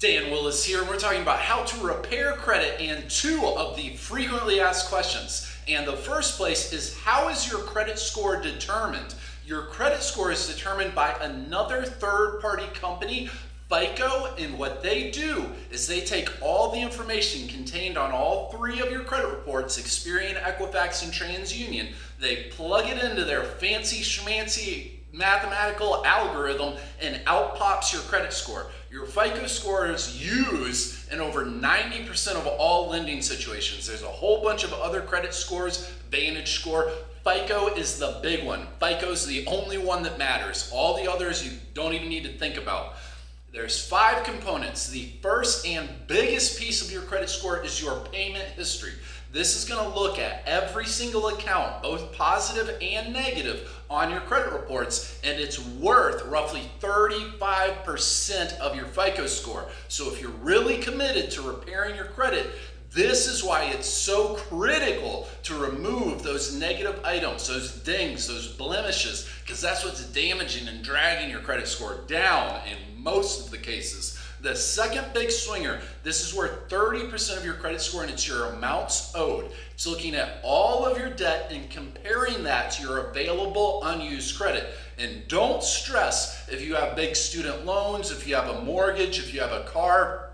Dan Willis here, and we're talking about how to repair credit and two of the frequently asked questions. And the first place is, how is your credit score determined? Your credit score is determined by another third-party company, FICO, and what they do is they take all the information contained on all three of your credit reports, Experian, Equifax, and TransUnion. They plug it into their fancy schmancy mathematical algorithm, and out pops your credit score. Your FICO score is used in over 90% of all lending situations. There's a whole bunch of other credit scores, Vantage score. FICO is the big one. FICO is the only one that matters. All the others you don't even need to think about. There's 5 components. The first and biggest piece of your credit score is your payment history. This is going to look at every single account, both positive and negative, on your credit reports, and it's worth roughly 35% of your FICO score. So if you're really committed to repairing your credit, this is why it's so critical to remove those negative items, those dings, those blemishes, because that's what's damaging and dragging your credit score down in most of the cases. The second big swinger, this is worth 30% of your credit score, and it's your amounts owed. It's looking at all of your debt and comparing that to your available unused credit. And don't stress if you have big student loans, if you have a mortgage, if you have a car.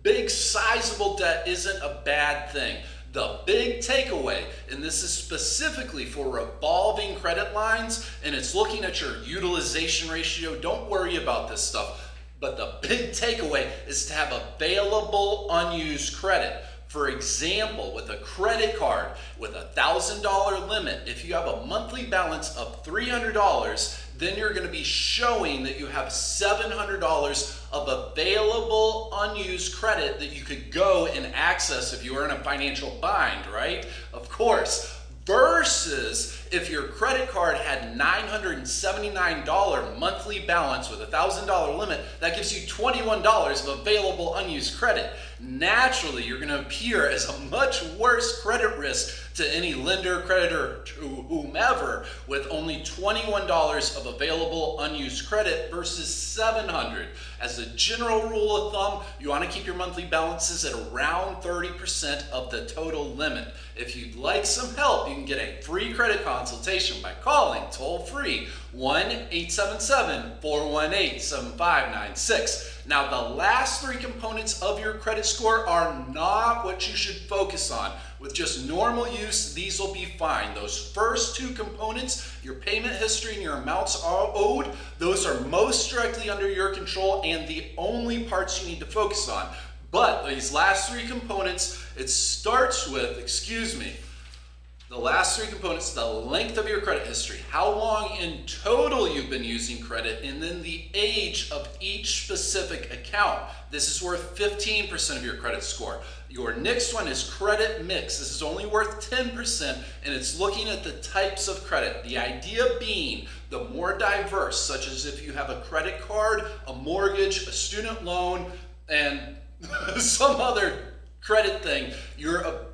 Big sizable debt isn't a bad thing. The big takeaway, and this is specifically for revolving credit lines, and it's looking at your utilization ratio. Don't worry about this stuff. But the big takeaway is to have available unused credit. For example, with a credit card with a $1,000 limit, if you have a monthly balance of $300, then you're going to be showing that you have $700 of available unused credit that you could go and access if you were in a financial bind, right? Of course. Versus if your credit card had $979 monthly balance with a $1,000 limit, that gives you $21 of available unused credit. Naturally, you're going to appear as a much worse credit risk to any lender, creditor, to whomever, with only $21 of available unused credit versus $700. As a general rule of thumb, you want to keep your monthly balances at around 30% of the total limit. If you'd like some help, you can get a free credit consultation by calling toll-free 1-877-418-7596. Now, the last 3 components of your credit score are not what you should focus on. With just normal use, these will be fine. Those first 2 components, your payment history and your amounts owed, those are most directly under your control and the only parts you need to focus on. But these last 3 components, it starts with, the last 3 components, the length of your credit history, how long in total you've been using credit, and then the age of each specific account. This is worth 15% of your credit score. Your next one is credit mix. This is only worth 10%, and it's looking at the types of credit. The idea being, the more diverse, such as if you have a credit card, a mortgage, a student loan, and some other credit thing,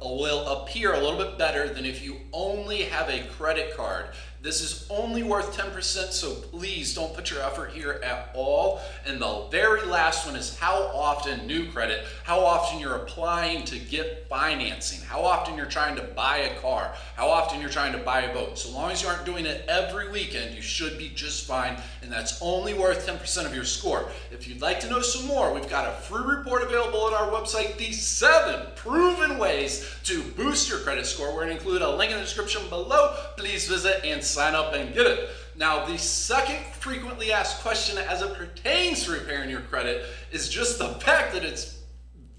will appear a little bit better than if you only have a credit card. This is only worth 10%, so please don't put your effort here at all. And the very last one is how often, new credit, how often you're applying to get financing, how often you're trying to buy a car, how often you're trying to buy a boat. So long as you aren't doing it every weekend, you should be just fine, and that's only worth 10% of your score. If you'd like to know some more, we've got a free report available at our website, the 7 proven ways to boost your credit score. We're going to include a link in the description below. Please visit and sign up and get it. Now, the second frequently asked question as it pertains to repairing your credit is just the fact that it's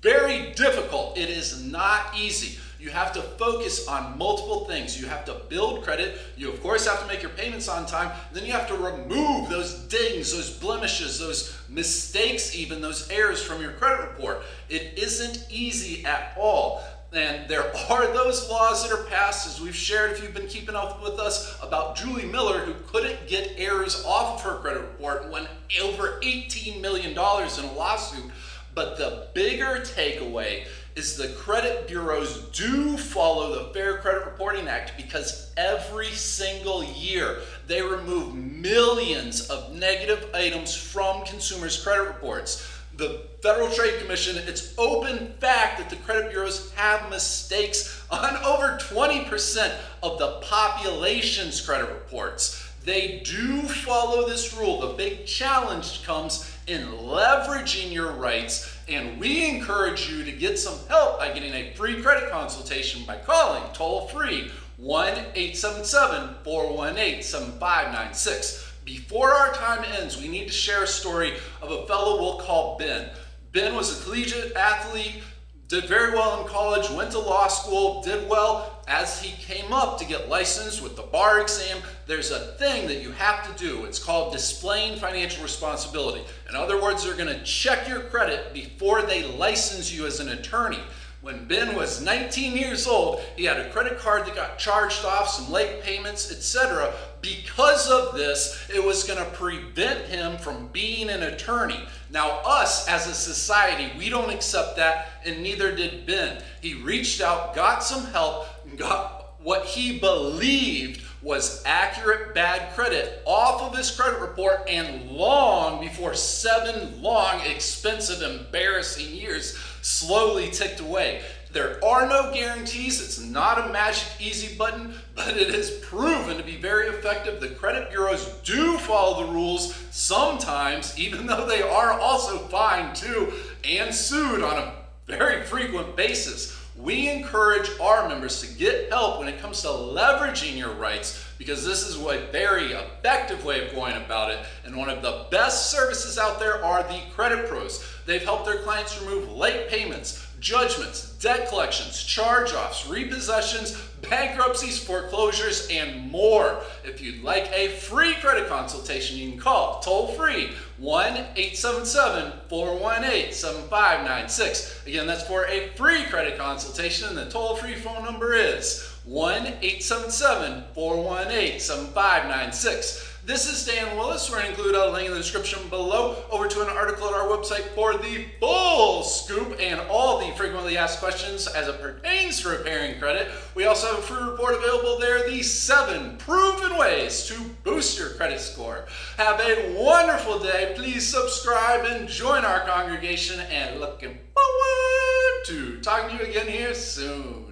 very difficult. It is not easy. You have to focus on multiple things. You have to build credit. You, of course, have to make your payments on time. Then you have to remove those dings, those blemishes, those mistakes, even those errors from your credit report. It isn't easy at all. And there are those laws that are passed, as we've shared if you've been keeping up with us, about Julie Miller, who couldn't get errors off of her credit report and won over $18 million in a lawsuit. But the bigger takeaway is the credit bureaus do follow the Fair Credit Reporting Act, because every single year they remove millions of negative items from consumers' credit reports. the Federal Trade Commission, it's open fact that the credit bureaus have mistakes on over 20% of the population's credit reports. They do follow this rule. The big challenge comes in leveraging your rights, and we encourage you to get some help by getting a free credit consultation by calling toll-free 1-877-418-7596. Before our time ends, we need to share a story of a fellow we'll call Ben. Ben was a collegiate athlete, did very well in college, went to law school, did well. As he came up to get licensed with the bar exam, there's a thing that you have to do. It's called displaying financial responsibility. In other words, they're going to check your credit before they license you as an attorney. When Ben was 19 years old, he had a credit card that got charged off, some late payments, etc. Because of this, it was going to prevent him from being an attorney. Now, us as a society, we don't accept that, and neither did Ben. He reached out, got some help, and got what he believed was accurate bad credit off of his credit report, and long before 7 long, expensive, embarrassing years slowly ticked away. There are no guarantees. It's not a magic easy button, but it is proven to be very effective. The credit bureaus do follow the rules sometimes, even though they are also fined too and sued on a very frequent basis. We encourage our members to get help when it comes to leveraging your rights, because this is a very effective way of going about it. And one of the best services out there are the credit pros. They've helped their clients remove late payments, judgments, debt collections, charge-offs, repossessions, bankruptcies, foreclosures, and more. If you'd like a free credit consultation, you can call toll-free 1-877-418-7596. Again, that's for a free credit consultation, and the toll-free phone number is 1-877-418-7596. This is Dan Willis. We're going to include a link in the description below over to an article at our website for the full scoop and all the frequently asked questions as it pertains to repairing credit. We also have a free report available there, the 7 proven ways to boost your credit score. Have a wonderful day. Please subscribe and join our congregation, and looking forward to talking to you again here soon.